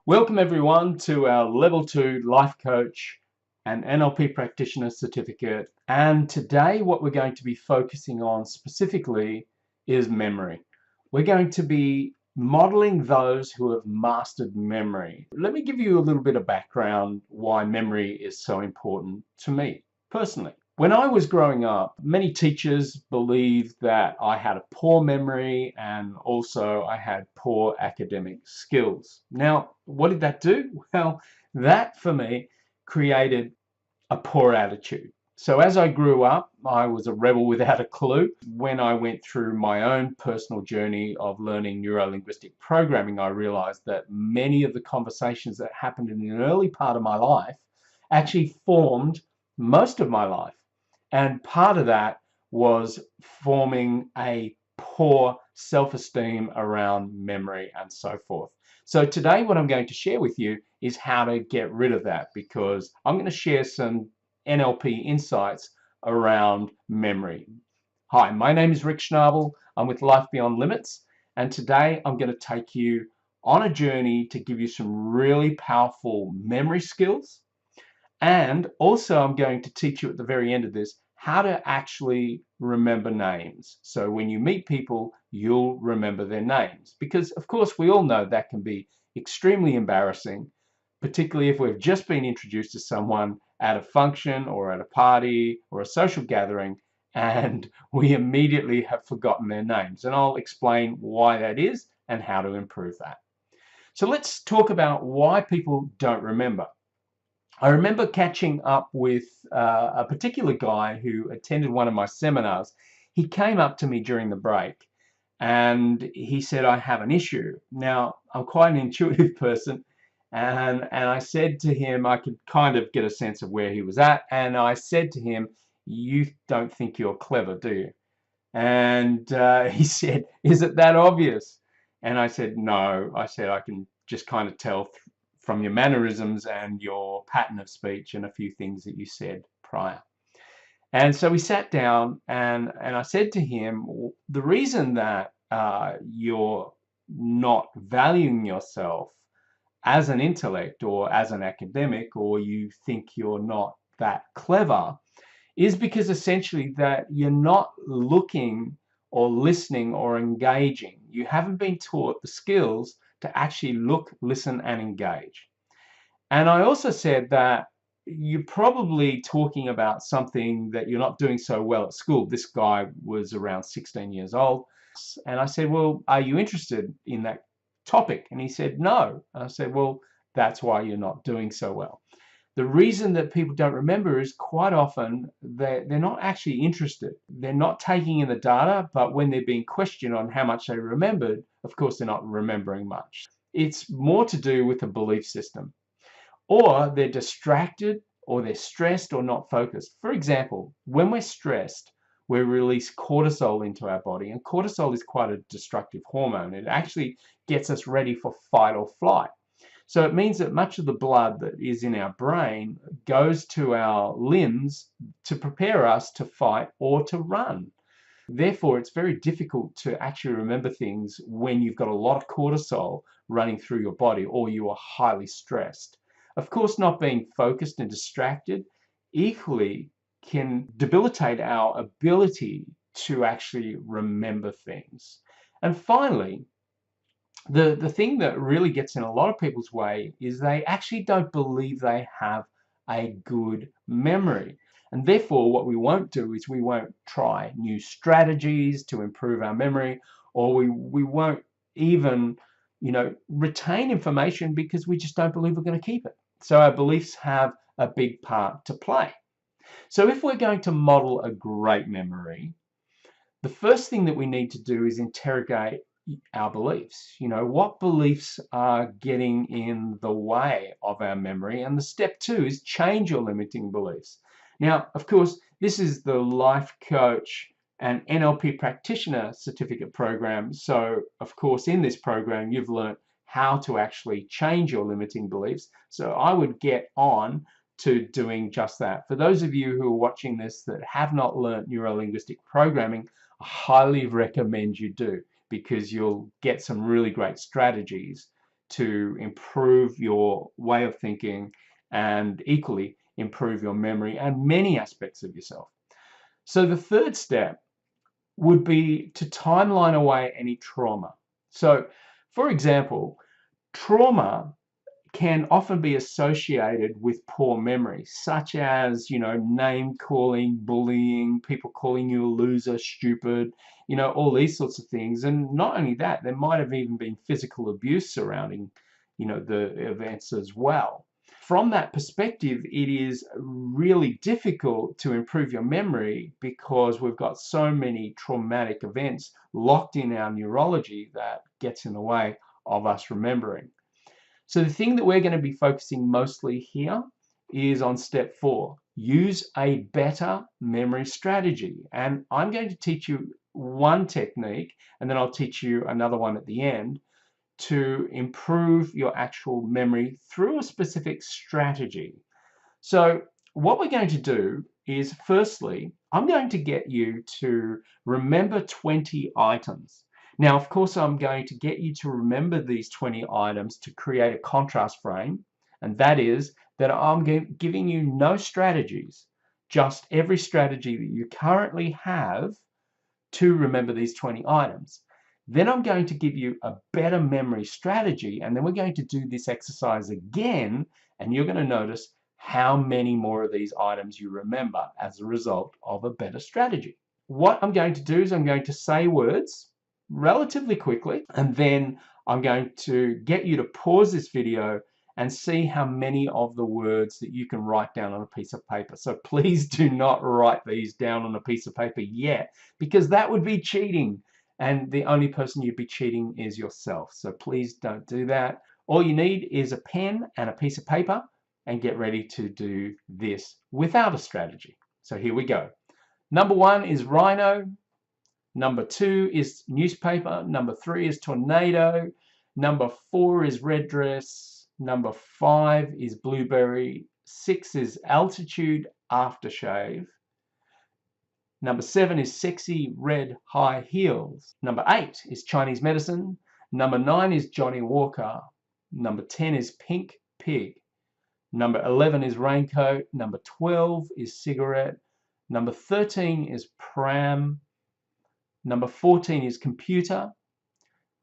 Welcome everyone to our Level 2 Life Coach and NLP Practitioner Certificate. And today what we're going to be focusing on specifically is memory. We're going to be modeling those who have mastered memory. Let me give you a little bit of background why memory is so important to me personally. When I was growing up, many teachers believed that I had a poor memory and also I had poor academic skills. Now, what did that do? Well, that for me created a poor attitude. So as I grew up, I was a rebel without a clue. When I went through my own personal journey of learning neuro-linguistic programming, I realized that many of the conversations that happened in an early part of my life actually formed most of my life. And part of that was forming a poor self-esteem around memory and so forth. So today what I'm going to share with you is how to get rid of that, because I'm going to share some NLP insights around memory. Hi, my name is Rick Schnabel. I'm with Life Beyond Limits, and today I'm going to take you on a journey to give you some really powerful memory skills. And also I'm going to teach you at the very end of this how to actually remember names. So when you meet people, you'll remember their names. Because of course we all know that can be extremely embarrassing, particularly if we've just been introduced to someone at a function or at a party or a social gathering and we immediately have forgotten their names. And I'll explain why that is and how to improve that. So let's talk about why people don't remember. I remember catching up with a particular guy who attended one of my seminars. He came up to me during the break and he said, I have an issue. Now, I'm quite an intuitive person, and I said to him, I could kind of get a sense of where he was at, and I said to him, you don't think you're clever, do you? And he said, is it that obvious? And I said, no. I said, I can just kind of tell from your mannerisms and your pattern of speech and a few things that you said prior. And so we sat down and I said to him, the reason that you're not valuing yourself as an intellect or as an academic, or you think you're not that clever, is because essentially that you're not looking or listening or engaging. You haven't been taught the skills to actually look, listen, and engage. And I also said that you're probably talking about something that you're not doing so well at school. This guy was around 16 years old. And I said, well, are you interested in that topic? And he said, no. And I said, well, that's why you're not doing so well. The reason that people don't remember is quite often they're not actually interested. They're not taking in the data, but when they're being questioned on how much they remembered, of course, they're not remembering much. It's more to do with a belief system. Or they're distracted, or they're stressed or not focused. For example, when we're stressed, we release cortisol into our body, and cortisol is quite a destructive hormone. It actually gets us ready for fight or flight. So it means that much of the blood that is in our brain goes to our limbs to prepare us to fight or to run. Therefore, it's very difficult to actually remember things when you've got a lot of cortisol running through your body or you are highly stressed. Of course, not being focused and distracted equally can debilitate our ability to actually remember things. And finally, the thing that really gets in a lot of people's way is they actually don't believe they have a good memory. And therefore, what we won't do is we won't try new strategies to improve our memory, or we won't even, retain information because we just don't believe we're going to keep it. So our beliefs have a big part to play. So if we're going to model a great memory, the first thing that we need to do is interrogate our beliefs. What beliefs are getting in the way of our memory? And the step two is change your limiting beliefs. Now, of course, this is the Life Coach and NLP Practitioner Certificate program. So, of course, in this program, you've learned how to actually change your limiting beliefs. So I would get on to doing just that. For those of you who are watching this that have not learned neuro-linguistic programming, I highly recommend you do, because you'll get some really great strategies to improve your way of thinking and equally improve your memory and many aspects of yourself. So the third step would be to timeline away any trauma. So, for example, trauma can often be associated with poor memory, such as, name calling, bullying, people calling you a loser, stupid, all these sorts of things. And not only that, there might have even been physical abuse surrounding, the events as well. From that perspective, it is really difficult to improve your memory because we've got so many traumatic events locked in our neurology that gets in the way of us remembering. So the thing that we're going to be focusing mostly here is on step 4. Use a better memory strategy. And I'm going to teach you one technique, and then I'll teach you another one at the end, to improve your actual memory through a specific strategy. So what we're going to do is, firstly, I'm going to get you to remember 20 items. Now, of course, I'm going to get you to remember these 20 items to create a contrast frame, and that is that I'm giving you no strategies, just every strategy that you currently have to remember these 20 items. Then I'm going to give you a better memory strategy, and then we're going to do this exercise again, and you're going to notice how many more of these items you remember as a result of a better strategy. What I'm going to do is I'm going to say words relatively quickly, and then I'm going to get you to pause this video and see how many of the words that you can write down on a piece of paper. So please do not write these down on a piece of paper yet, because that would be cheating. And the only person you'd be cheating is yourself. So please don't do that. All you need is a pen and a piece of paper, and get ready to do this without a strategy. So here we go. Number 1 is rhino. Number 2 is newspaper. Number 3 is tornado. Number 4 is red dress. Number 5 is blueberry. 6 is altitude aftershave. Number 7 is sexy red high heels. Number 8 is Chinese medicine. Number 9 is Johnny Walker. Number 10 is pink pig. Number 11 is raincoat. Number 12 is cigarette. Number 13 is pram. Number 14 is computer.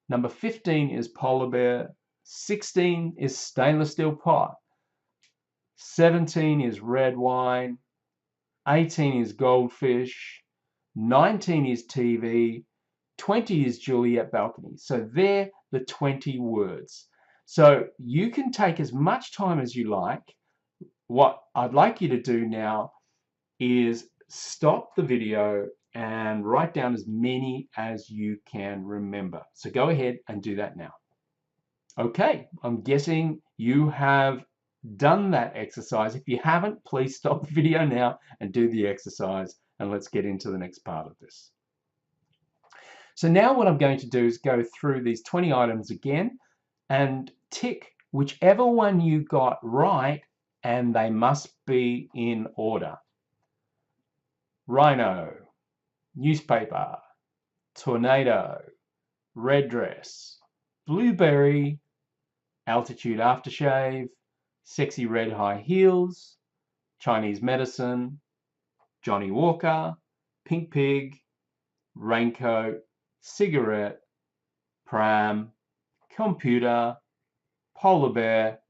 Number 15 is polar bear. 16 is stainless steel pot. 17 is red wine. 18 is goldfish. 19 is TV. 20 is Juliet balcony. So they're the 20 words. So you can take as much time as you like. What I'd like you to do now is stop the video and write down as many as you can remember. So go ahead and do that now. Okay, I'm guessing you have done that exercise. If you haven't, please stop the video now and do the exercise, and let's get into the next part of this. So now what I'm going to do is go through these 20 items again and tick whichever one you got right, and they must be in order. Rhino, newspaper, tornado, red dress, blueberry, altitude aftershave, sexy red high heels, Chinese medicine, Johnny Walker, pink pig, raincoat, cigarette, pram, computer, polar bear,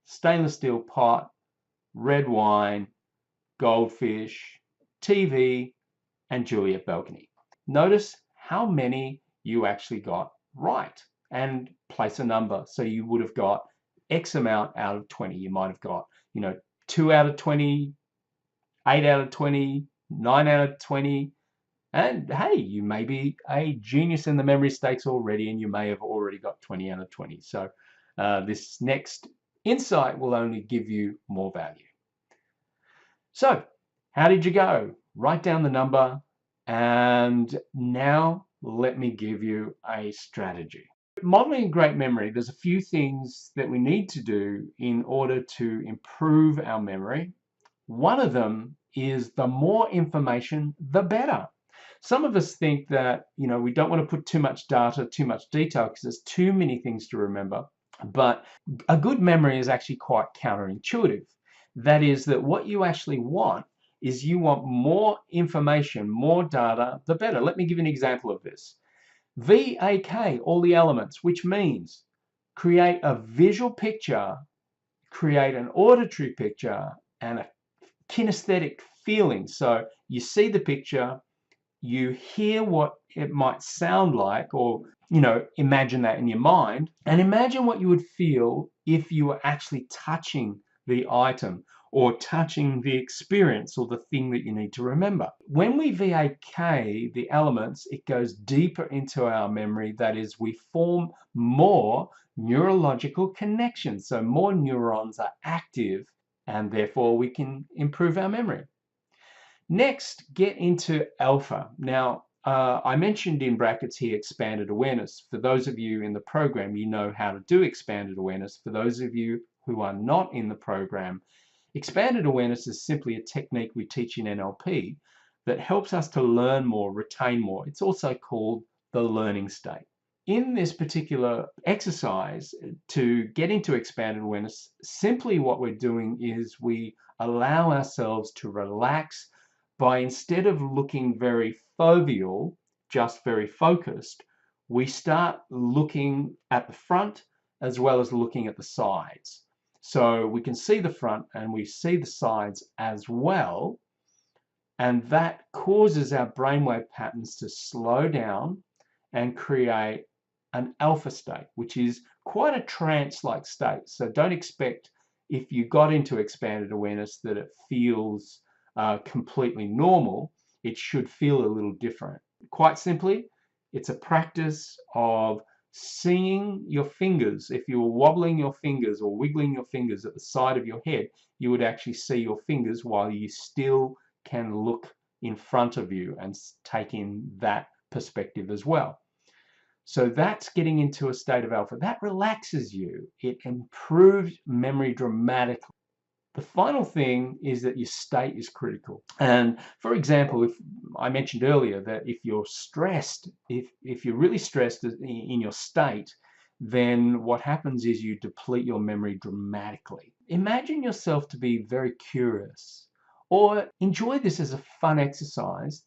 stainless steel pot, red wine, goldfish, TV, and Juliet balcony. Notice how many you actually got right and place a number. So you would have got X amount out of 20. You might have got, 2 out of 20, 8 out of 20, 9 out of 20. And hey, you may be a genius in the memory stakes already, and you may have already got 20 out of 20. So this next insight will only give you more value. So how did you go? Write down the number, and now let me give you a strategy. Modeling a great memory, there's a few things that we need to do in order to improve our memory. One of them is the more information, the better. Some of us think that, we don't want to put too much data, too much detail, because there's too many things to remember. But a good memory is actually quite counterintuitive. That is that what you actually want is you want more information, more data, the better. Let me give you an example of this. VAK, all the elements, which means create a visual picture, create an auditory picture, and a kinesthetic feeling. So you see the picture, you hear what it might sound like, or imagine that in your mind, and imagine what you would feel if you were actually touching the item or touching the experience or the thing that you need to remember. When we VAK the elements, it goes deeper into our memory. That is, we form more neurological connections. So more neurons are active, and therefore we can improve our memory. Next, get into alpha. Now, I mentioned in brackets here expanded awareness. For those of you in the program, you know how to do expanded awareness. For those of you who are not in the program, expanded awareness is simply a technique we teach in NLP that helps us to learn more, retain more. It's also called the learning state. In this particular exercise, to get into expanded awareness, simply what we're doing is we allow ourselves to relax by, instead of looking very foveal, just very focused, we start looking at the front as well as looking at the sides. So we can see the front and we see the sides as well, and that causes our brainwave patterns to slow down and create an alpha state, which is quite a trance-like state. So don't expect, if you got into expanded awareness, that it feels completely normal. It should feel a little different. Quite simply, it's a practice of seeing your fingers. If you were wobbling your fingers or wiggling your fingers at the side of your head, you would actually see your fingers while you still can look in front of you and take in that perspective as well. So that's getting into a state of alpha. That relaxes you. It improves memory dramatically. The final thing is that your state is critical. And for example, if I mentioned earlier that if you're stressed, if you're really stressed in your state, then what happens is you deplete your memory dramatically. Imagine yourself to be very curious, or enjoy this as a fun exercise,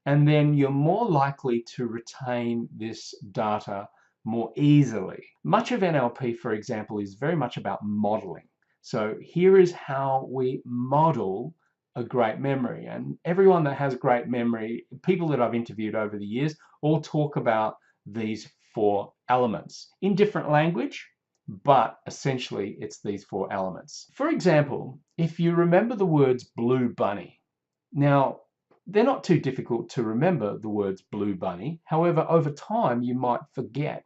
and then you're more likely to retain this data more easily. Much of NLP, for example, is very much about modeling. So here is how we model a great memory. And everyone that has great memory, people that I've interviewed over the years, all talk about these 4 elements in different language, but essentially it's these 4 elements. For example, if you remember the words blue bunny, now they're not too difficult to remember, the words blue bunny. However, over time you might forget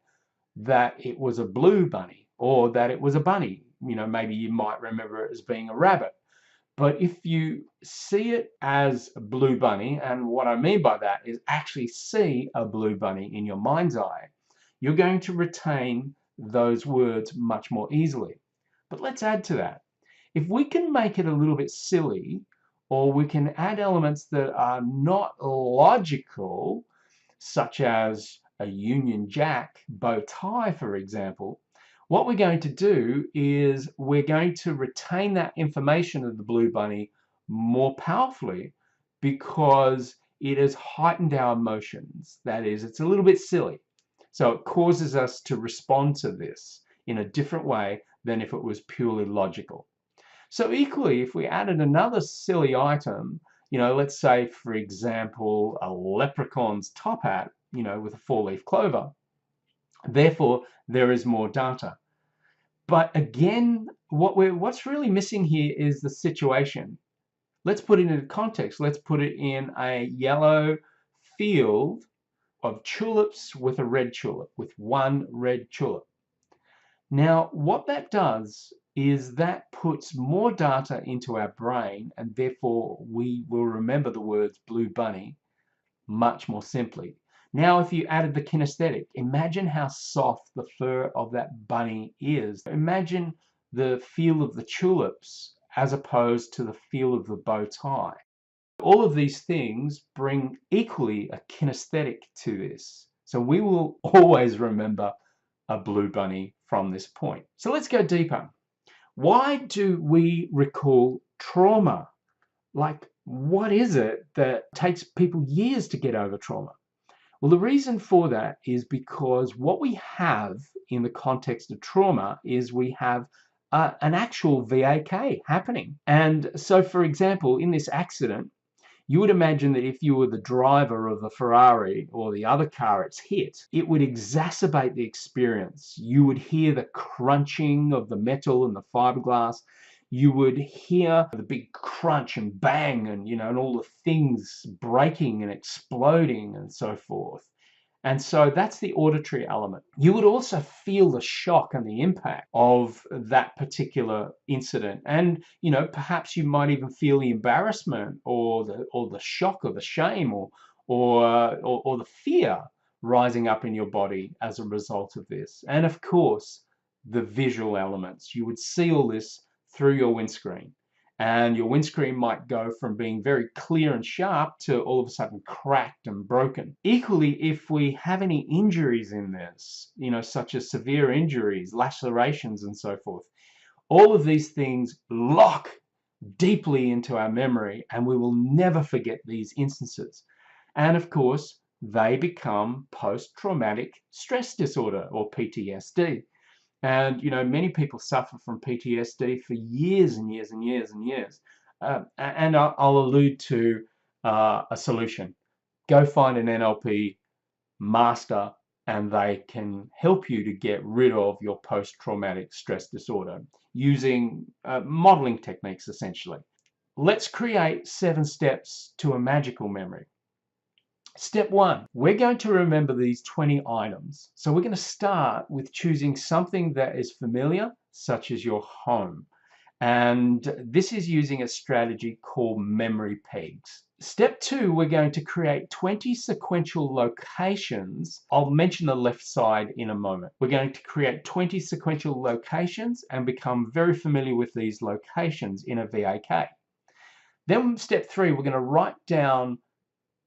that it was a blue bunny or that it was a bunny. Maybe you might remember it as being a rabbit. But if you see it as a blue bunny, and what I mean by that is actually see a blue bunny in your mind's eye, you're going to retain those words much more easily. But let's add to that. If we can make it a little bit silly, or we can add elements that are not logical, such as a Union Jack bow tie, for example, what we're going to do is we're going to retain that information of the blue bunny more powerfully, because it has heightened our emotions. That is, it's a little bit silly. So it causes us to respond to this in a different way than if it was purely logical. So equally, if we added another silly item, let's say, for example, a leprechaun's top hat, with a 4-leaf clover, therefore there is more data. But again, what's really missing here is the situation. Let's put it into context. Let's put it in a yellow field of tulips with a red tulip, with one red tulip. Now, what that does is that puts more data into our brain, and therefore we will remember the words blue bunny much more simply. Now, if you added the kinesthetic, imagine how soft the fur of that bunny is. Imagine the feel of the tulips as opposed to the feel of the bow tie. All of these things bring equally a kinesthetic to this. So we will always remember a blue bunny from this point. So let's go deeper. Why do we recall trauma? Like, what is it that takes people years to get over trauma? Well, the reason for that is because what we have in the context of trauma is we have an actual VAK happening. And so, for example, in this accident, you would imagine that if you were the driver of the Ferrari or the other car it's hit, it would exacerbate the experience. You would hear the crunching of the metal and the fiberglass. You would hear the big crunch and bang and, and all the things breaking and exploding and so forth. And so that's the auditory element. You would also feel the shock and the impact of that particular incident. And, perhaps you might even feel the embarrassment or the shock or the shame or the fear rising up in your body as a result of this. And of course, the visual elements. You would see all this through your windscreen. And your windscreen might go from being very clear and sharp to all of a sudden cracked and broken. Equally, if we have any injuries in this, such as severe injuries, lacerations and so forth, all of these things lock deeply into our memory and we will never forget these instances. And of course, they become post-traumatic stress disorder or PTSD. And, many people suffer from PTSD for years and years and years and years. And I'll allude to a solution. Go find an NLP master and they can help you to get rid of your post-traumatic stress disorder using modeling techniques, essentially. Let's create 7 steps to a magical memory. Step 1, we're going to remember these 20 items. So we're going to start with choosing something that is familiar, such as your home. And this is using a strategy called memory pegs. Step 2, we're going to create 20 sequential locations. I'll mention the left side in a moment. We're going to create 20 sequential locations and become very familiar with these locations in a VAK. Then step 3, we're going to write down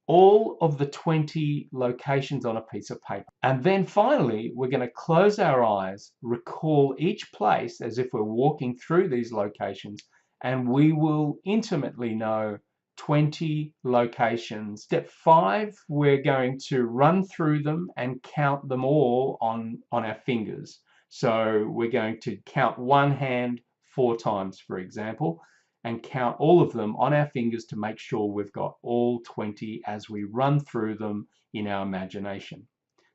all of the 20 locations on a piece of paper. And then finally, we're going to close our eyes, recall each place as if we're walking through these locations, and we will intimately know 20 locations. Step 5, we're going to run through them and count them all on our fingers. So we're going to count one hand 4 times, for example, and count all of them on our fingers to make sure we've got all 20 as we run through them in our imagination.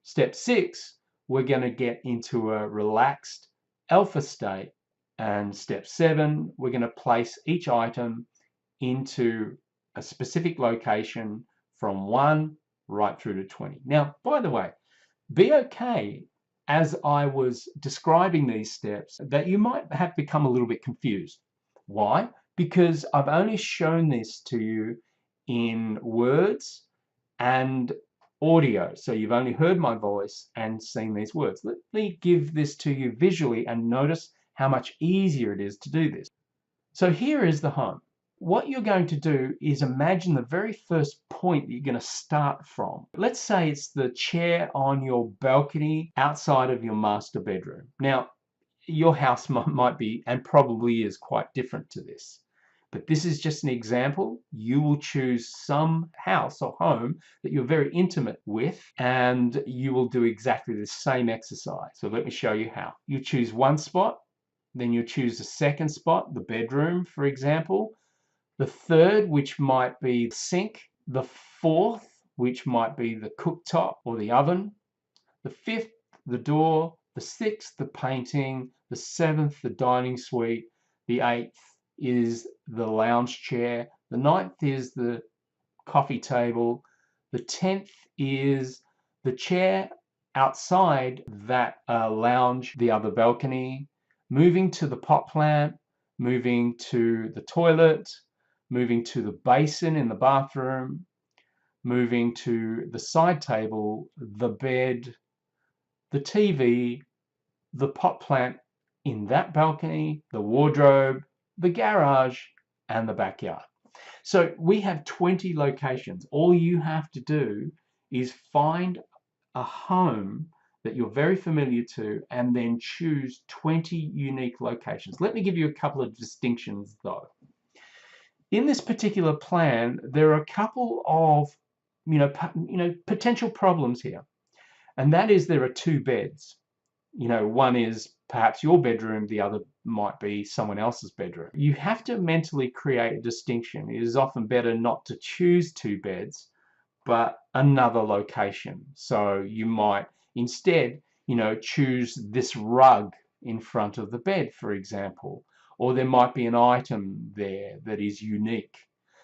Step 6, we're going to get into a relaxed alpha state. And step 7, we're going to place each item into a specific location from 1 right through to 20. Now, by the way, be okay as I was describing these steps that you might have become a little bit confused. Why? Because I've only shown this to you in words and audio. So you've only heard my voice and seen these words. Let me give this to you visually and notice how much easier it is to do this. So here is the home. What you're going to do is imagine the very first point that you're going to start from. Let's say it's the chair on your balcony outside of your master bedroom. Now, your house might be and probably is quite different to this. But this is just an example. You will choose some house or home that you're very intimate with, and you will do exactly the same exercise. So let me show you how. You choose one spot, then you choose the second spot, the bedroom, for example. The third, which might be the sink. The fourth, which might be the cooktop or the oven. The fifth, the door. The sixth, the painting. The seventh, the dining suite. The eighth is the lounge chair. The ninth is the coffee table. The 10th is the chair outside that lounge, the other balcony. Moving to the pot plant, moving to the toilet, moving to the basin in the bathroom, moving to the side table, the bed, the TV, the pot plant in that balcony, the wardrobe, the garage, and the backyard. So we have 20 locations. All you have to do is find a home that you're very familiar to, and then choose 20 unique locations. Let me give you a couple of distinctions though. In this particular plan, there are a couple of potential problems here, and that is there are two beds. One is perhaps your bedroom, the other might be someone else's bedroom. You have to mentally create a distinction. It is often better not to choose two beds, but another location. So you might instead, choose this rug in front of the bed, for example, or there might be an item there that is unique.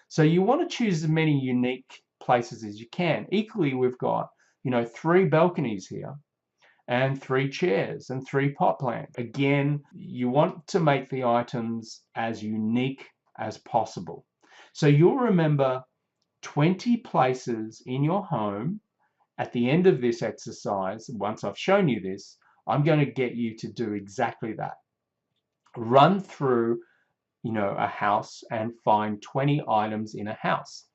So you want to choose as many unique places as you can. Equally, we've got, 3 balconies here, and 3 chairs and 3 pot plants. Again, you want to make the items as unique as possible. So you'll remember 20 places in your home. At the end of this exercise, once I've shown you this, I'm going to get you to do exactly that. Run through, a house and find 20 items in a house.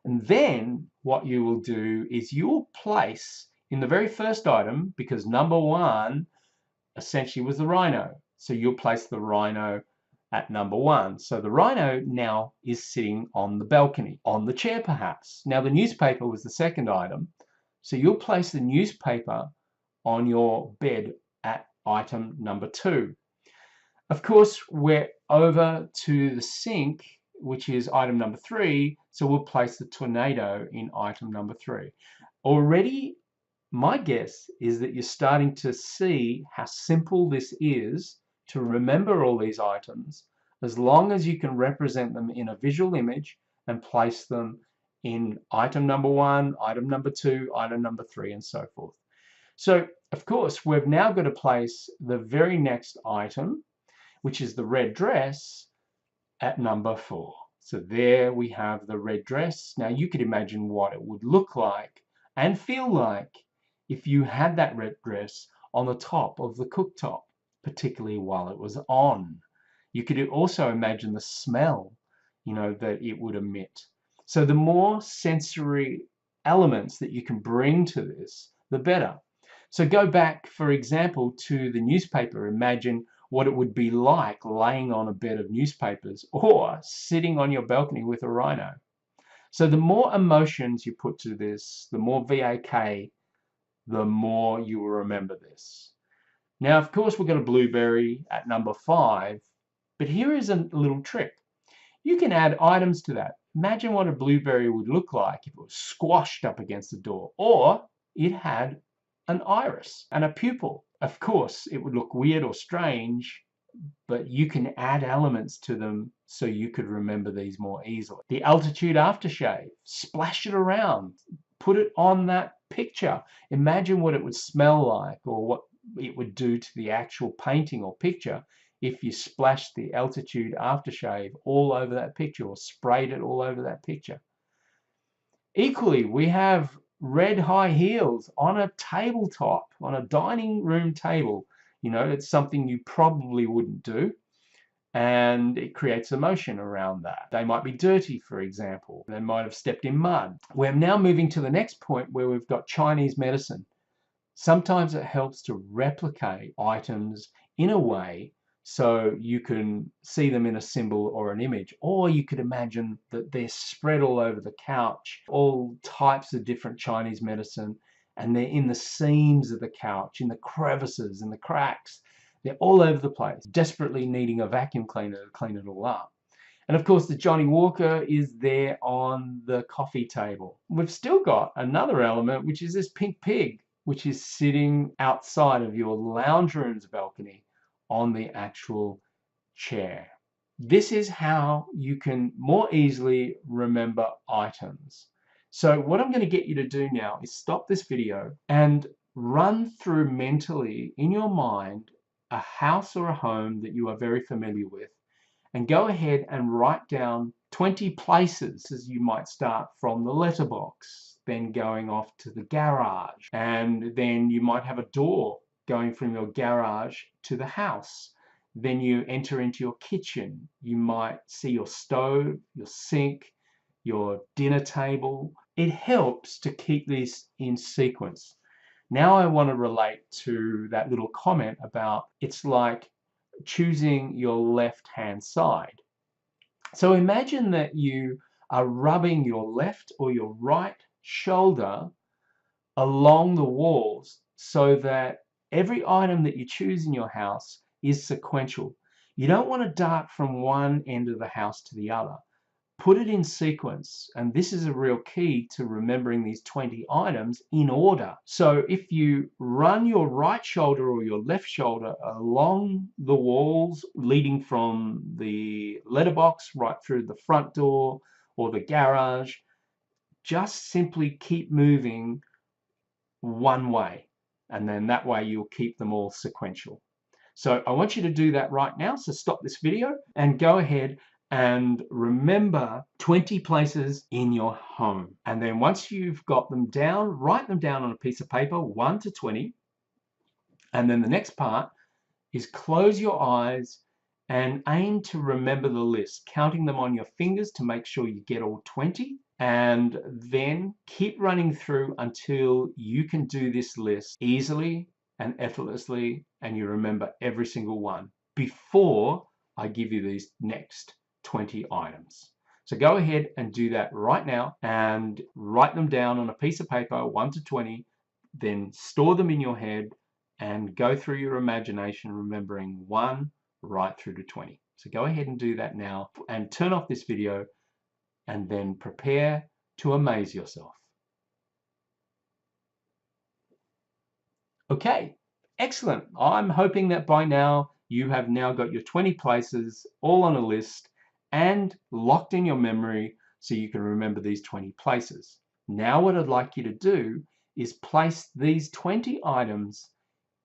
And then what you will do is you'll place in the very first item, because number 1 essentially was the rhino. So you'll place the rhino at number 1. So the rhino now is sitting on the balcony, on the chair perhaps. Now the newspaper was the second item. So you'll place the newspaper on your bed at item number 2. Of course, we're over to the sink, which is item number 3. So we'll place the tornado in item number 3. Already, my guess is that you're starting to see how simple this is to remember all these items, as long as you can represent them in a visual image and place them in item number 1, item number 2, item number 3, and so forth. So, of course, we've now got to place the very next item, which is the red dress, at number 4. So there we have the red dress. Now you could imagine what it would look like and feel like if you had that red dress on the top of the cooktop, particularly while it was on. You could also imagine the smell, that it would emit. So the more sensory elements that you can bring to this, the better. So go back, for example, to the newspaper. Imagine what it would be like laying on a bed of newspapers or sitting on your balcony with a rhino. So the more emotions you put to this, the more VAK, the more you will remember this. Now, of course, we've got a blueberry at number 5, but here is a little trick. You can add items to that. Imagine what a blueberry would look like if it was squashed up against the door, or it had an iris and a pupil. Of course, it would look weird or strange, but you can add elements to them so you could remember these more easily. The altitude aftershave, splash it around, put it on that picture. Imagine what it would smell like, or what it would do to the actual painting or picture if you splashed the altitude aftershave all over that picture or sprayed it all over that picture. Equally, we have red high heels on a tabletop, on a dining room table. It's something you probably wouldn't do, and it creates emotion around that. They might be dirty, for example. They might have stepped in mud. We're now moving to the next point where we've got Chinese medicine. Sometimes it helps to replicate items in a way so you can see them in a symbol or an image, or you could imagine that they're spread all over the couch, all types of different Chinese medicine, and they're in the seams of the couch, in the crevices, in the cracks. They're all over the place, desperately needing a vacuum cleaner to clean it all up. And of course, the Johnny Walker is there on the coffee table. We've still got another element, which is this pink pig, which is sitting outside of your lounge room's balcony on the actual chair. This is how you can more easily remember items. So what I'm going to get you to do now is stop this video and run through mentally in your mind a house or a home that you are very familiar with, and go ahead and write down 20 places. As you might start from the letterbox, then going off to the garage, and then you might have a door going from your garage to the house. Then you enter into your kitchen. You might see your stove, your sink, your dinner table. It helps to keep this in sequence. Now I want to relate to that little comment about it's like choosing your left-hand side. So imagine that you are rubbing your left or your right shoulder along the walls so that every item that you choose in your house is sequential. You don't want to dart from one end of the house to the other. Put it in sequence, and this is a real key to remembering these 20 items in order. So if you run your right shoulder or your left shoulder along the walls leading from the letterbox right through the front door or the garage, just simply keep moving one way, and then that way you'll keep them all sequential. So I want you to do that right now. So stop this video and go ahead and remember 20 places in your home. And then once you've got them down, write them down on a piece of paper, 1 to 20. And then the next part is close your eyes and aim to remember the list, counting them on your fingers to make sure you get all 20. And then keep running through until you can do this list easily and effortlessly, and you remember every single one before I give you these next 20 items. So go ahead and do that right now and write them down on a piece of paper, 1 to 20, then store them in your head and go through your imagination, remembering 1 right through to 20. So go ahead and do that now and turn off this video and then prepare to amaze yourself. Okay, excellent. I'm hoping that by now you have now got your 20 places all on a list and locked in your memory so you can remember these 20 places. Now what I'd like you to do is place these 20 items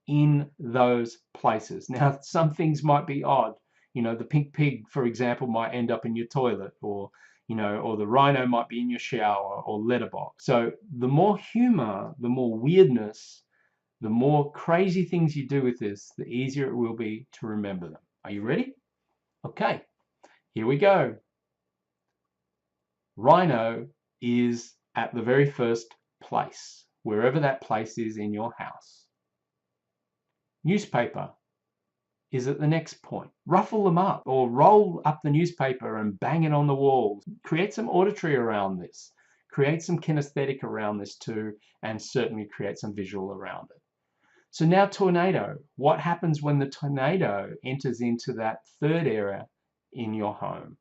in those places. Now some things might be odd. You know, the pink pig, for example, might end up in your toilet, or or the rhino might be in your shower or letterbox. So the more humor, the more weirdness, the more crazy things you do with this, the easier it will be to remember them. Are you ready? Okay, here we go. Rhino is at the very first place, wherever that place is in your house. Newspaper is at the next point. Ruffle them up or roll up the newspaper and bang it on the walls. Create some auditory around this. Create some kinesthetic around this too, and certainly create some visual around it. So now tornado. What happens when the tornado enters into that third area in your home?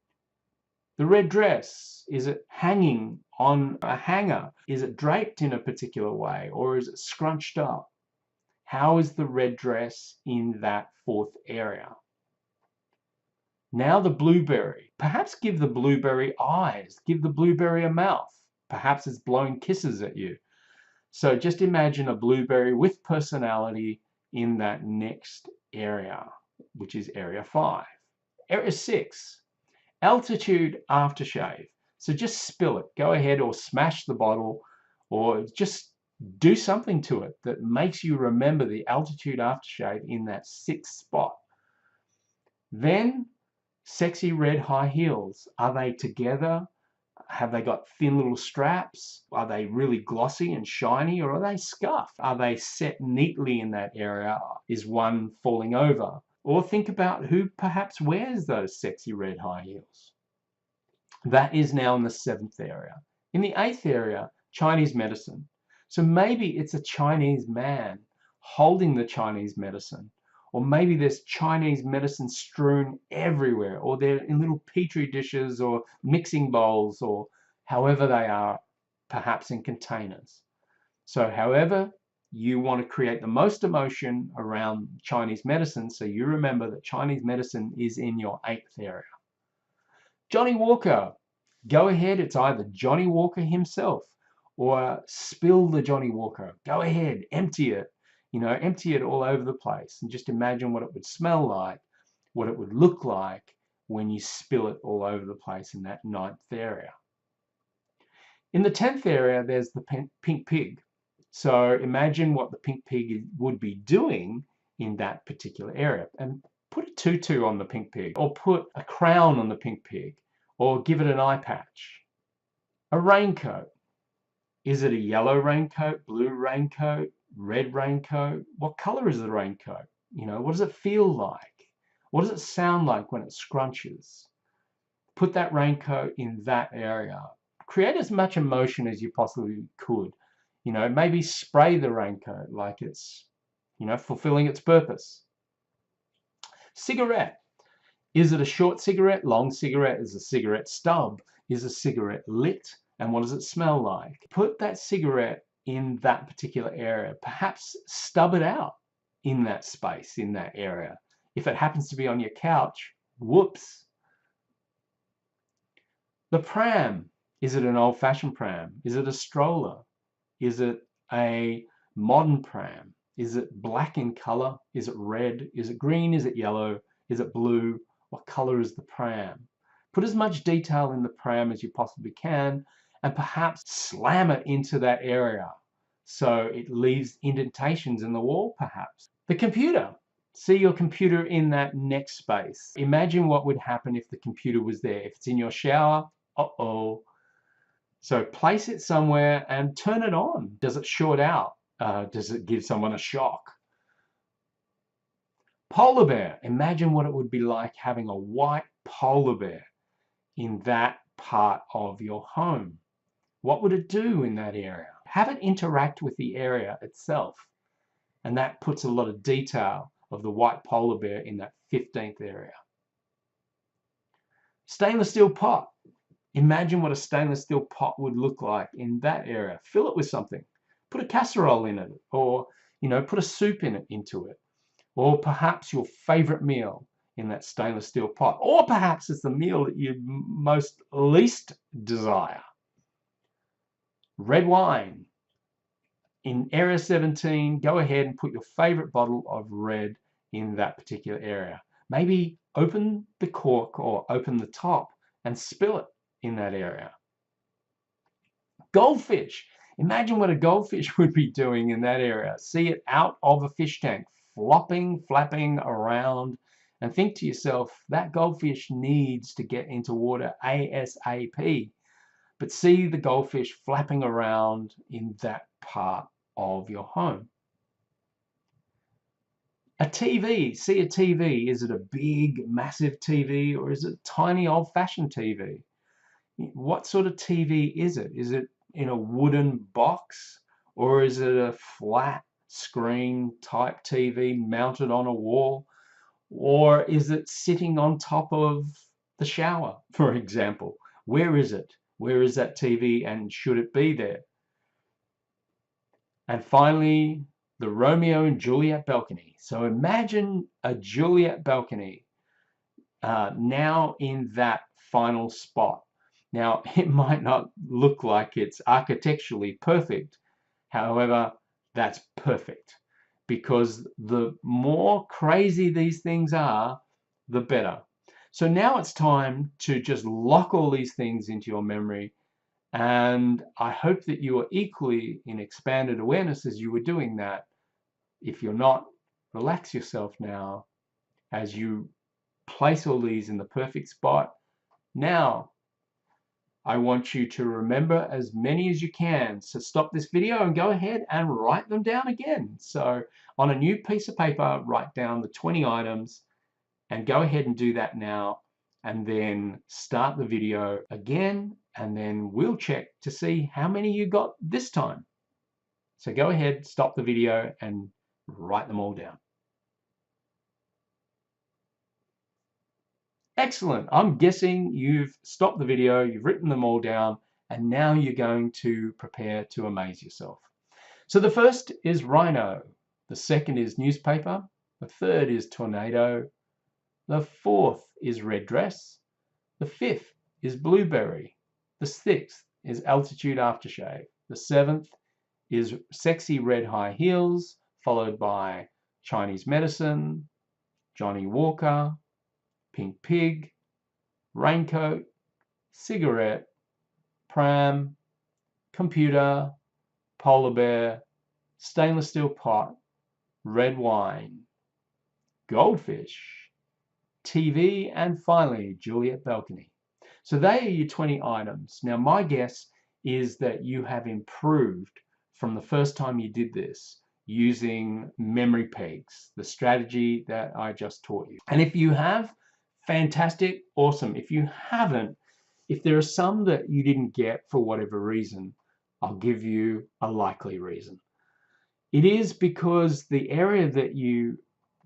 The red dress, is it hanging on a hanger? Is it draped in a particular way, or is it scrunched up? How is the red dress in that fourth area? Now the blueberry. Perhaps give the blueberry eyes. Give the blueberry a mouth. Perhaps it's blowing kisses at you. So just imagine a blueberry with personality in that next area, which is area 5. Area 6, altitude aftershave. So just spill it. Go ahead or smash the bottle or just do something to it that makes you remember the altitude aftershave in that 6th spot. Then sexy red high heels. Are they together? Have they got thin little straps? Are they really glossy and shiny, or are they scuffed? Are they set neatly in that area? Is one falling over? Or think about who perhaps wears those sexy red high heels. That is now in the 7th area. In the 8th area, Chinese medicine. So maybe it's a Chinese man holding the Chinese medicine, or maybe there's Chinese medicine strewn everywhere, or they're in little petri dishes or mixing bowls, or however they are, perhaps in containers. So however you want to create the most emotion around Chinese medicine, so you remember that Chinese medicine is in your 8th area. Johnny Walker. Go ahead, it's either Johnny Walker himself or spill the Johnny Walker. Go ahead, empty it. Empty it all over the place and just imagine what it would smell like, what it would look like when you spill it all over the place in that 9th area. In the 10th area, there's the pink pig. So imagine what the pink pig would be doing in that particular area. And put a tutu on the pink pig, or put a crown on the pink pig, or give it an eye patch. A raincoat. Is it a yellow raincoat, blue raincoat, Red raincoat. What color is the raincoat? You know, what does it feel like? What does it sound like when it scrunches? Put that raincoat in that area. Create as much emotion as you possibly could. You know, maybe spray the raincoat like it's, you know, fulfilling its purpose. Cigarette. Is it a short cigarette, long cigarette? Is a cigarette stub? Is a cigarette lit? And what does it smell like? Put that cigarette in that particular area. Perhaps stub it out in that space, in that area. If it happens to be on your couch, whoops. The pram. Is it an old-fashioned pram? Is it a stroller? Is it a modern pram? Is it black in color? Is it red? Is it green? Is it yellow? Is it blue? What color is the pram? Put as much detail in the pram as you possibly can, and perhaps slam it into that area so it leaves indentations in the wall, perhaps. The computer. See your computer in that next space. Imagine what would happen if the computer was there. If it's in your shower, uh-oh. So place it somewhere and turn it on. Does it short out? Does it give someone a shock? Polar bear. Imagine what it would be like having a white polar bear in that part of your home. What would it do in that area? Have it interact with the area itself. And that puts a lot of detail of the white polar bear in that 15th area. Stainless steel pot. Imagine what a stainless steel pot would look like in that area. Fill it with something. Put a casserole in it, or, you know, put a soup into it. Or perhaps your favorite meal in that stainless steel pot. Or perhaps it's the meal that you most least desire. Red wine. In area 17, go ahead and put your favorite bottle of red in that particular area. Maybe open the cork or open the top and spill it in that area. Goldfish. Imagine what a goldfish would be doing in that area. See it out of a fish tank, flopping, flapping around, and think to yourself, that goldfish needs to get into water ASAP. But see the goldfish flapping around in that part of your home. A TV. See a TV. Is it a big, massive TV, or is it a tiny, old-fashioned TV? What sort of TV is it? Is it in a wooden box, or is it a flat screen type TV mounted on a wall, or is it sitting on top of the shower, for example? Where is it? Where is that TV, and should it be there? And finally, the Romeo and Juliet balcony. So imagine a Juliet balcony now in that final spot. Now, it might not look like it's architecturally perfect. However, that's perfect, because the more crazy these things are, the better. So now it's time to just lock all these things into your memory. And I hope that you are equally in expanded awareness as you were doing that. If you're not, relax yourself now as you place all these in the perfect spot. Now, I want you to remember as many as you can. So stop this video and go ahead and write them down again. So on a new piece of paper, write down the 20 items and go ahead and do that now. And then start the video again, and then we'll check to see how many you got this time. So go ahead, stop the video and write them all down. Excellent. I'm guessing you've stopped the video, you've written them all down, and now you're going to prepare to amaze yourself. So the first is rhino. The second is newspaper. The third is tornado. The fourth is red dress. The fifth is blueberry. The sixth is altitude aftershave. The seventh is sexy red high heels, followed by Chinese medicine, Johnny Walker, pink pig, raincoat, cigarette, pram, computer, polar bear, stainless steel pot, red wine, goldfish, TV, and finally Juliet balcony. So they are your 20 items. Now my guess is that you have improved from the first time you did this. using memory pegs, the strategy that I just taught you. And if you have, fantastic, awesome. If you haven't, if there are some that you didn't get for whatever reason, I'll give you a likely reason. It is because the area that you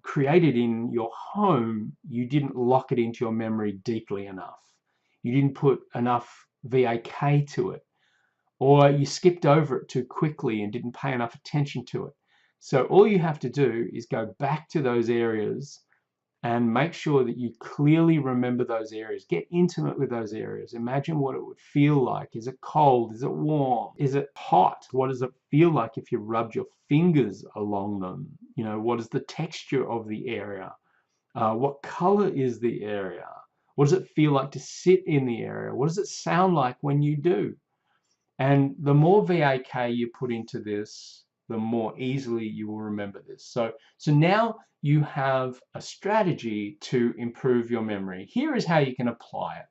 created in your home, you didn't lock it into your memory deeply enough. You didn't put enough VAK to it, or you skipped over it too quickly and didn't pay enough attention to it. So all you have to do is go back to those areas and make sure that you clearly remember those areas. Get intimate with those areas. Imagine what it would feel like. Is it cold? Is it warm? Is it hot? What does it feel like if you rubbed your fingers along them? You know, what is the texture of the area? What color is the area? What does it feel like to sit in the area? What does it sound like when you do? And the more VAK you put into this, the more easily you will remember this. So now you have a strategy to improve your memory. Here is how you can apply it.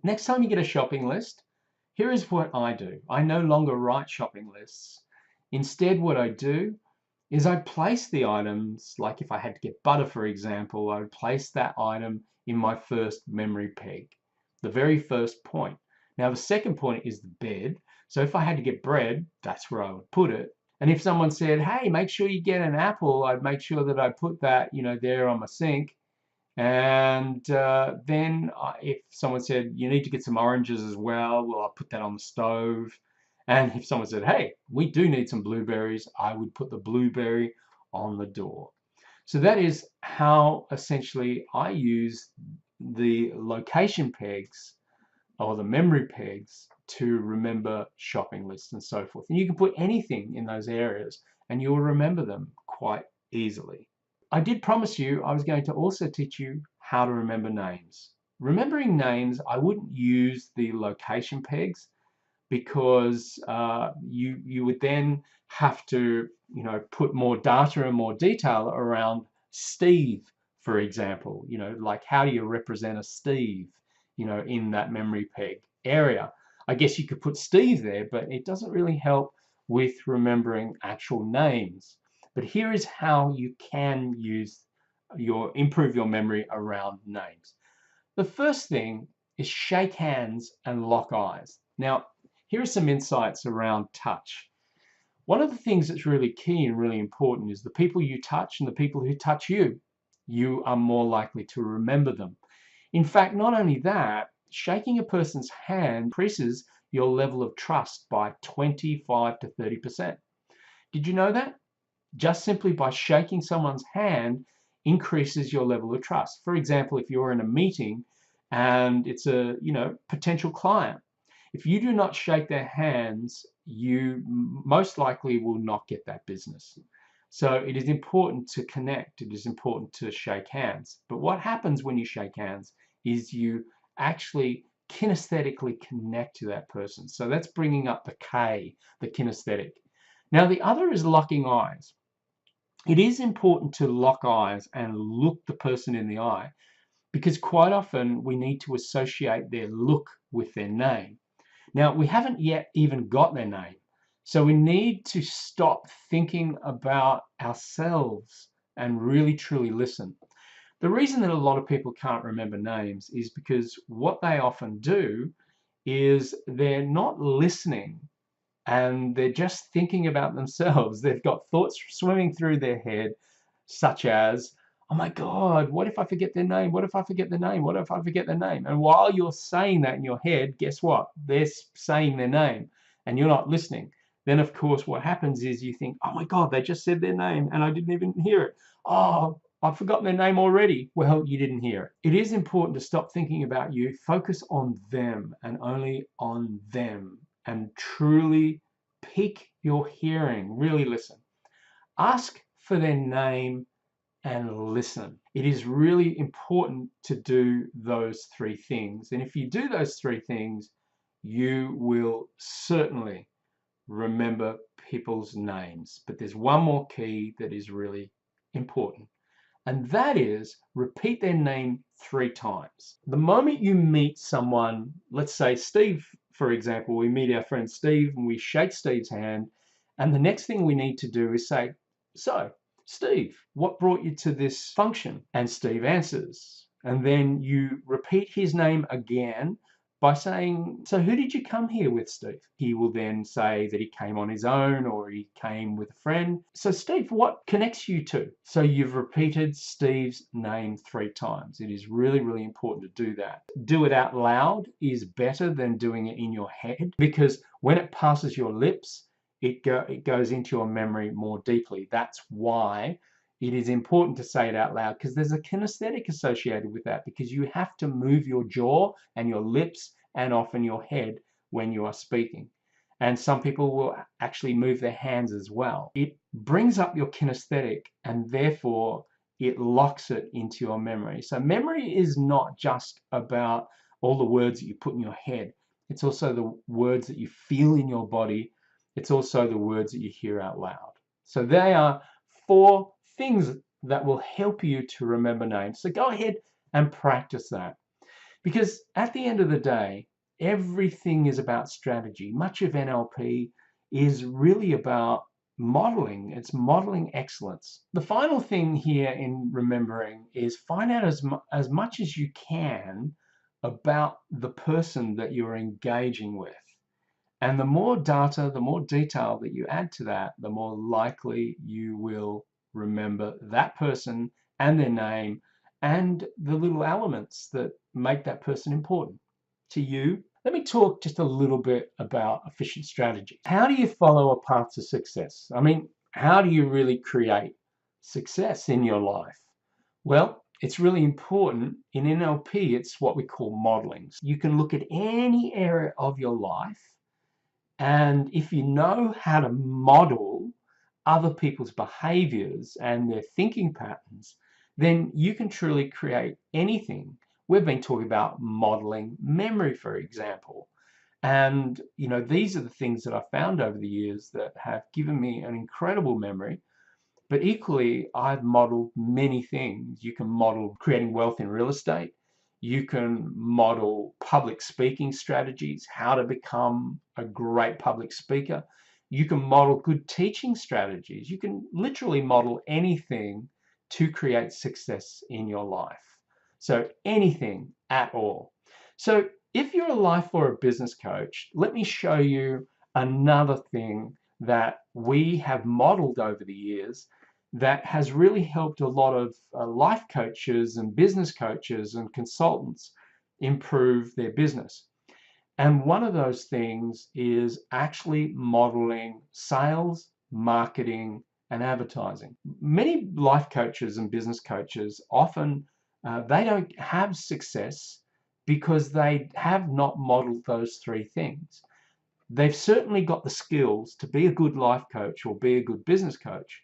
Next time you get a shopping list, here is what I do. I no longer write shopping lists. Instead, what I do is I place the items, like if I had to get butter, for example, I would place that item in my first memory peg, the very first point. Now, the second point is the bed. So if I had to get bread, that's where I would put it. And if someone said, hey, make sure you get an apple, I'd make sure that I put that, there on my sink. And then if someone said, you need to get some oranges as well, I'll put that on the stove. And if someone said, hey, we do need some blueberries, I would put the blueberry on the door. So that is how essentially I use the location pegs or the memory pegs to remember shopping lists and so forth. And you can put anything in those areas and you'll remember them quite easily. I did promise you I was going to also teach you how to remember names. Remembering names, I wouldn't use the location pegs because you would then have to put more data and more detail around Steve, for example. Like how do you represent a Steve in that memory peg area? I guess you could put Steve there, but it doesn't really help with remembering actual names. But here is how you can improve your memory around names. The first thing is shake hands and lock eyes. Now, here are some insights around touch. One of the things that's really key and really important is the people you touch and the people who touch you. You are more likely to remember them. In fact, not only that, shaking a person's hand increases your level of trust by 25 to 30%. Did you know that? Just simply by shaking someone's hand increases your level of trust. For example, if you're in a meeting and it's a potential client, if you do not shake their hands, you most likely will not get that business. So it is important to connect. It is important to shake hands. But what happens when you shake hands is you actually kinesthetically connect to that person. So that's bringing up the K, the kinesthetic. Now the other is locking eyes. It is important to lock eyes and look the person in the eye because quite often we need to associate their look with their name. Now, we haven't yet even got their name. So we need to stop thinking about ourselves and really truly listen. The reason that a lot of people can't remember names is because what they often do is they're not listening and they're just thinking about themselves. They've got thoughts swimming through their head, such as, oh my God, what if I forget their name? What if I forget their name? What if I forget their name? And while you're saying that in your head, guess what? They're saying their name and you're not listening. Then, of course, what happens is you think, oh my God, they just said their name and I didn't even hear it. Oh, I've forgotten their name already. Well, you didn't hear it. It is important to stop thinking about you, focus on them and only on them, and truly pick your hearing, really listen. Ask for their name and listen. It is really important to do those three things. And if you do those three things, you will certainly remember people's names. But there's one more key that is really important. And that is repeat their name 3 times. The moment you meet someone, let's say Steve, for example, we meet our friend Steve and we shake Steve's hand And the next thing we need to do is say, so, Steve, what brought you to this function? And Steve answers. And then you repeat his name again by saying, so who did you come here with, Steve? He will then say that he came on his own or he came with a friend. So Steve, what connects you two? So you've repeated Steve's name 3 times. It is really, really important to do that. Do it out loud is better than doing it in your head, because when it passes your lips, it goes into your memory more deeply. That's why it is important to say it out loud, because there's a kinesthetic associated with that, because you have to move your jaw and your lips and often your head when you are speaking. And some people will actually move their hands as well. It brings up your kinesthetic and therefore it locks it into your memory. So memory is not just about all the words that you put in your head. It's also the words that you feel in your body. It's also the words that you hear out loud. So they are 4 things that will help you to remember names. So go ahead and practice that. Because at the end of the day, everything is about strategy. Much of NLP is really about modeling. It's modeling excellence. The final thing here in remembering is find out as much as you can about the person that you're engaging with. And the more data, the more detail that you add to that, the more likely you will remember that person and their name and the little elements that make that person important to you. Let me talk just a little bit about efficient strategy. How do you follow a path to success? I mean, how do you really create success in your life? Well, it's really important. In NLP, it's what we call modeling. You can look at any area of your life, and if you know how to model other people's behaviors and their thinking patterns, then you can truly create anything. We've been talking about modeling memory, for example. And, these are the things that I've found over the years that have given me an incredible memory. But equally, I've modeled many things. You can model creating wealth in real estate. You can model public speaking strategies, how to become a great public speaker. You can model good teaching strategies. You can literally model anything to create success in your life. So anything at all. So if you're a life or a business coach, let me show you another thing that we have modeled over the years that has really helped a lot of life coaches and business coaches and consultants improve their business. And one of those things is actually modeling sales, marketing, and advertising. Many life coaches and business coaches often they don't have success because they have not modeled those 3 things. They've certainly got the skills to be a good life coach or be a good business coach,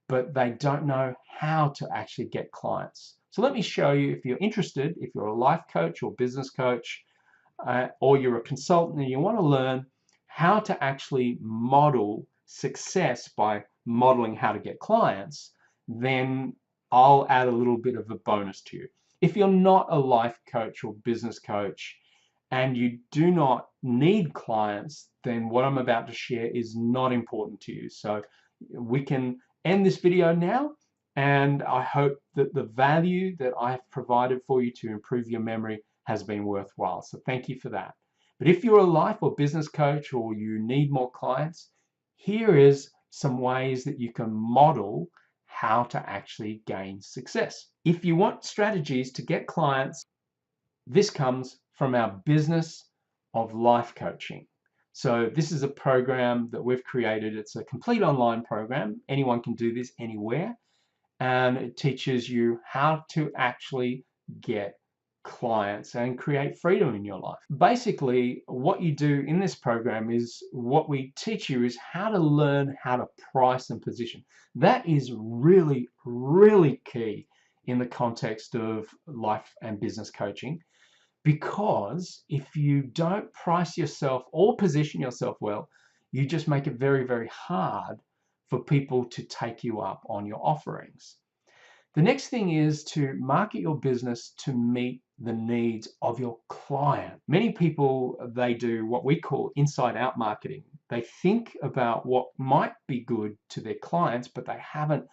but they don't know how to actually get clients. So let me show you, if you're interested, if you're a life coach or business coach, or you're a consultant and you want to learn how to actually model success by modeling how to get clients, then I'll add a little bit of a bonus to you. If you're not a life coach or business coach and you do not need clients, then what I'm about to share is not important to you. So we can end this video now, and I hope that the value that I have provided for you to improve your memory has been worthwhile. So thank you for that. But if you're a life or business coach or you need more clients, here is some ways that you can model how to actually gain success. If you want strategies to get clients, this comes from our business of life coaching. So this is a program that we've created. It's a complete online program. Anyone can do this anywhere. And it teaches you how to actually get clients and create freedom in your life. Basically, what you do in this program is what we teach you is how to learn how to price and position. That is really, really key in the context of life and business coaching. Because if you don't price yourself or position yourself well, you just make it very, very hard for people to take you up on your offerings. The next thing is to market your business to meet the needs of your client. Many people, they do what we call inside out marketing. They think about what might be good to their clients, but they haven't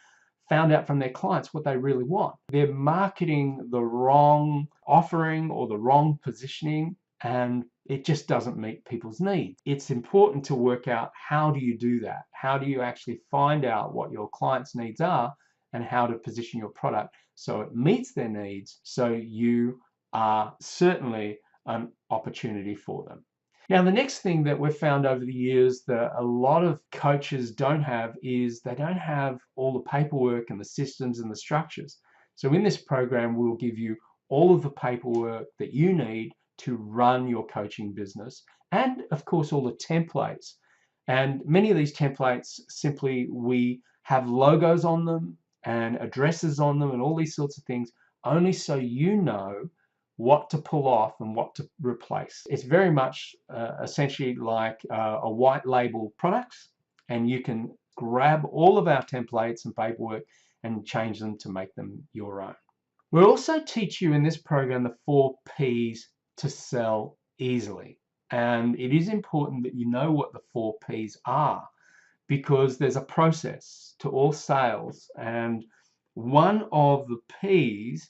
found out from their clients what they really want. They're marketing the wrong offering or the wrong positioning, and it just doesn't meet people's needs. It's important to work out, how do you do that? How do you actually find out what your clients' needs are and how to position your product so it meets their needs, so you are certainly an opportunity for them. Now, the next thing that we've found over the years that a lot of coaches don't have is they don't have all the paperwork and the systems and the structures. So in this program, we'll give you all of the paperwork that you need to run your coaching business, and of course all the templates. And many of these templates, simply we have logos on them and addresses on them and all these sorts of things, only so you know what to pull off and what to replace. It's very much essentially like a white label product, and you can grab all of our templates and paperwork and change them to make them your own. We'll also teach you in this program the 4 Ps to sell easily. And it is important that you know what the 4 Ps are, because there's a process to all sales, and one of the Ps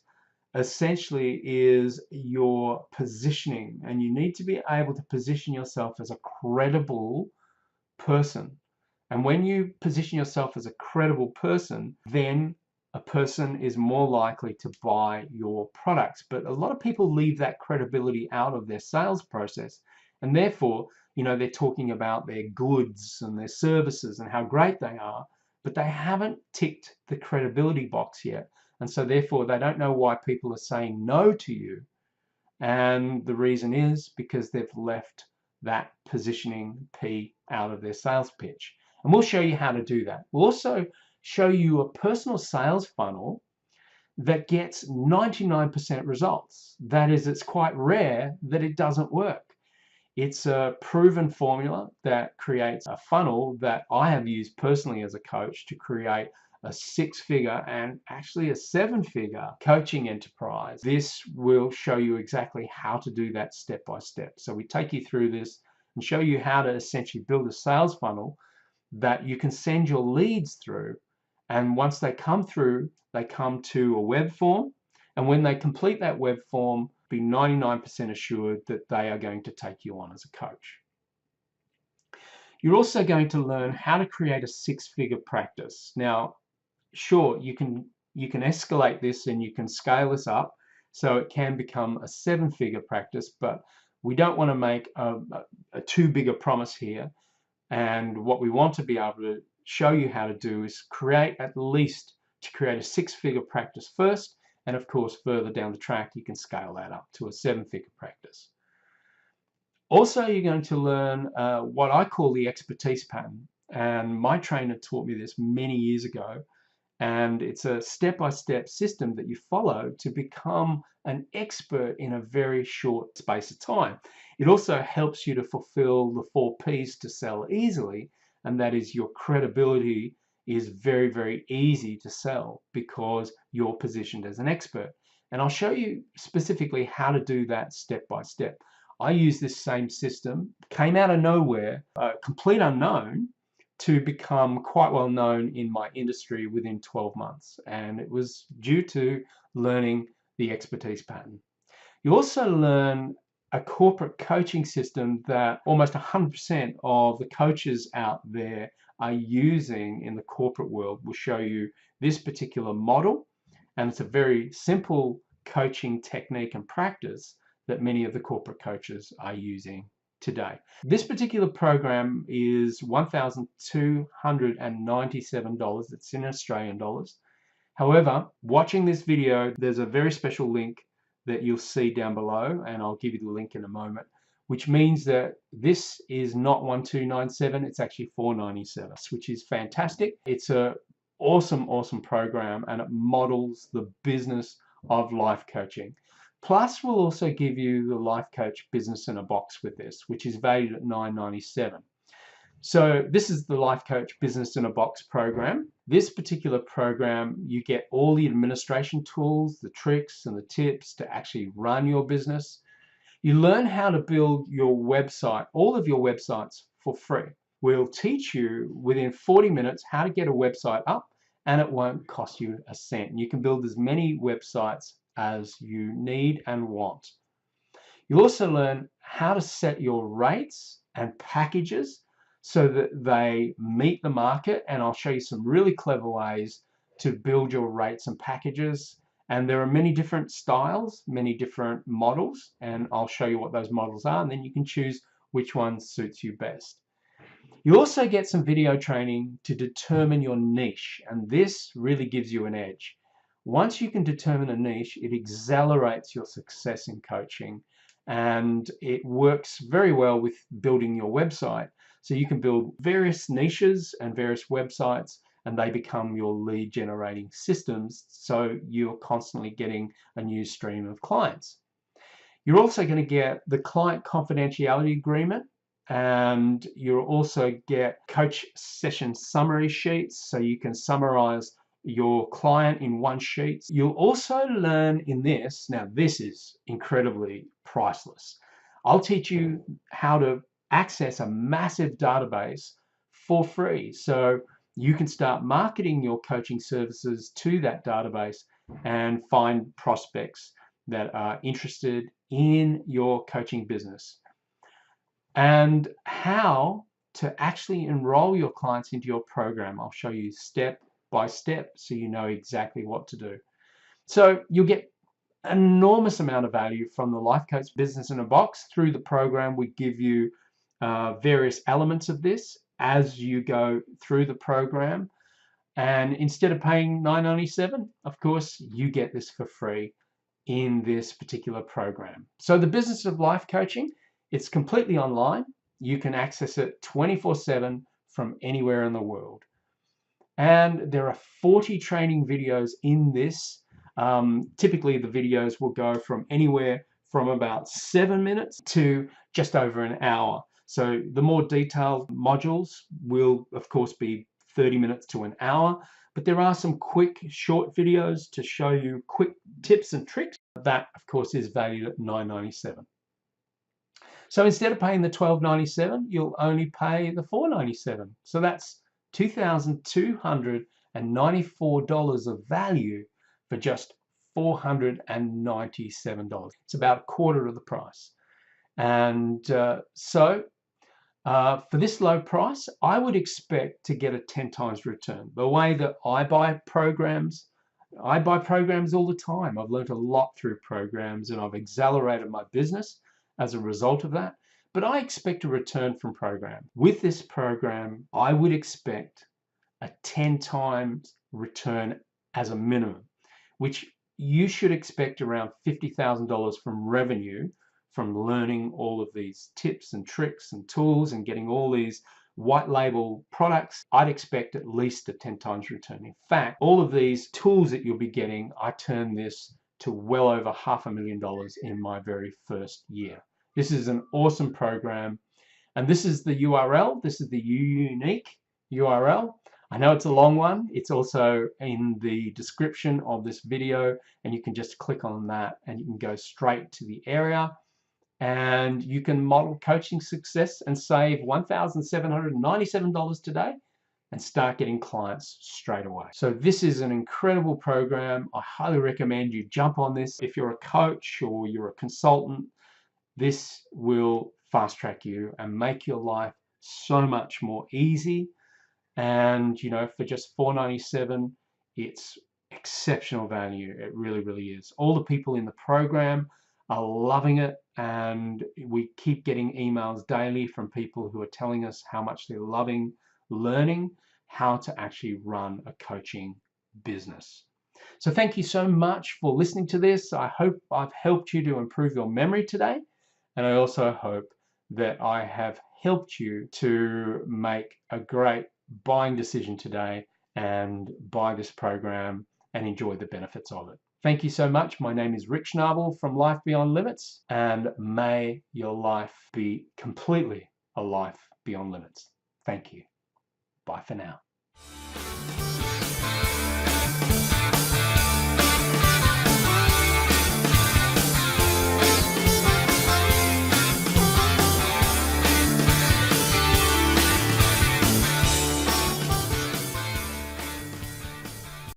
essentially is your positioning, and you need to be able to position yourself as a credible person. And when you position yourself as a credible person, then a person is more likely to buy your products. But a lot of people leave that credibility out of their sales process, and therefore, you know, they're talking about their goods and their services and how great they are, but they haven't ticked the credibility box yet. And so therefore they don't know why people are saying no to you. And the reason is because they've left that positioning P out of their sales pitch. And we'll show you how to do that. We'll also show you a personal sales funnel that gets 99% results. That is, it's quite rare that it doesn't work. It's a proven formula that creates a funnel that I have used personally as a coach to create a 6-figure and actually a 7-figure coaching enterprise. This will show you exactly how to do that step by step. So we take you through this and show you how to essentially build a sales funnel that you can send your leads through. And once they come through, they come to a web form. And when they complete that web form, be 99% assured that they are going to take you on as a coach. You're also going to learn how to create a 6-figure practice. Now, sure, you can escalate this and you can scale this up so it can become a 7-figure practice, but we don't want to make a too big a promise here. And what we want to be able to show you how to do is create a 6-figure practice first, and of course further down the track you can scale that up to a 7-figure practice. Also, you're going to learn what I call the expertise pattern, and my trainer taught me this many years ago, and it's a step-by-step system that you follow to become an expert in a very short space of time. It also helps you to fulfill the 4 Ps to sell easily, and that is, your credibility is very, very easy to sell because you're positioned as an expert. And I'll show you specifically how to do that step by step. I use this same system, came out of nowhere, a complete unknown, to become quite well known in my industry within 12 months. And it was due to learning the expertise pattern. You also learn a corporate coaching system that almost 100% of the coaches out there are using in the corporate world. We'll show you this particular model, and it's a very simple coaching technique and practice that many of the corporate coaches are using today. This particular program is $1,297. It's in Australian dollars. However, watching this video, there's a very special link that you'll see down below, and I'll give you the link in a moment, which means that this is not 1,297, it's actually 497, which is fantastic. It's a awesome program, and it models the business of life coaching. Plus, we'll also give you the life coach business in a box with this, which is valued at $997. So this is the Life Coach Business in a Box program. This particular program, you get all the administration tools, the tricks and the tips to actually run your business. You learn how to build your website, all of your websites for free. We'll teach you within 40 minutes how to get a website up, and it won't cost you a cent. You can build as many websites as you need and want. You'll also learn how to set your rates and packages so that they meet the market, and I'll show you some really clever ways to build your rates and packages. And there are many different styles, many different models, and I'll show you what those models are, and then you can choose which one suits you best. You also get some video training to determine your niche, and this really gives you an edge. Once you can determine a niche, it accelerates your success in coaching, and it works very well with building your website. So you can build various niches and various websites, and they become your lead generating systems, so you're constantly getting a new stream of clients. You're also going to get the client confidentiality agreement, and you'll also get coach session summary sheets, so you can summarize your client in one sheet. You'll also learn in this, now this is incredibly priceless. I'll teach you how to access a massive database for free, so you can start marketing your coaching services to that database and find prospects that are interested in your coaching business, and how to actually enroll your clients into your program. I'll show you step by step so you know exactly what to do. So you'll get an enormous amount of value from the Life Coach Business in a Box. Through the program, we give you various elements of this as you go through the program. And instead of paying $9.97, of course, you get this for free in this particular program. So the Business of Life Coaching, it's completely online. You can access it 24/7 from anywhere in the world. And there are 40 training videos in this. Typically the videos will go from anywhere from about 7 minutes to just over an hour. So the more detailed modules will of course be 30 minutes to an hour, but there are some quick short videos to show you quick tips and tricks. That of course is valued at $9.97. So instead of paying the $12.97, you'll only pay the $4.97. So that's $2,294 of value for just $497. It's about a quarter of the price. And for this low price, I would expect to get a 10 times return. The way that I buy programs all the time. I've learned a lot through programs, and I've accelerated my business as a result of that. But I expect a return from program. With this program, I would expect a 10 times return as a minimum, which you should expect around $50,000 from revenue from learning all of these tips and tricks and tools and getting all these white label products. I'd expect at least a 10 times return. In fact, all of these tools that you'll be getting, I turn this to well over $500,000 in my very first year. This is an awesome program. And this is the URL. This is the unique URL. I know it's a long one. It's also in the description of this video, and you can just click on that and you can go straight to the area, and you can model coaching success and save $1,797 today and start getting clients straight away. So this is an incredible program. I highly recommend you jump on this. If you're a coach or you're a consultant, this will fast track you and make your life so much more easy. And you know, for just $4.97, it's exceptional value. It really, really is. All the people in the program are loving it, and we keep getting emails daily from people who are telling us how much they're loving learning how to actually run a coaching business. So thank you so much for listening to this. I hope I've helped you to improve your memory today, and I also hope that I have helped you to make a great buying decision today and buy this program and enjoy the benefits of it. Thank you so much. My name is Rick Schnabel from Life Beyond Limits, and may your life be completely a life beyond limits. Thank you. Bye for now.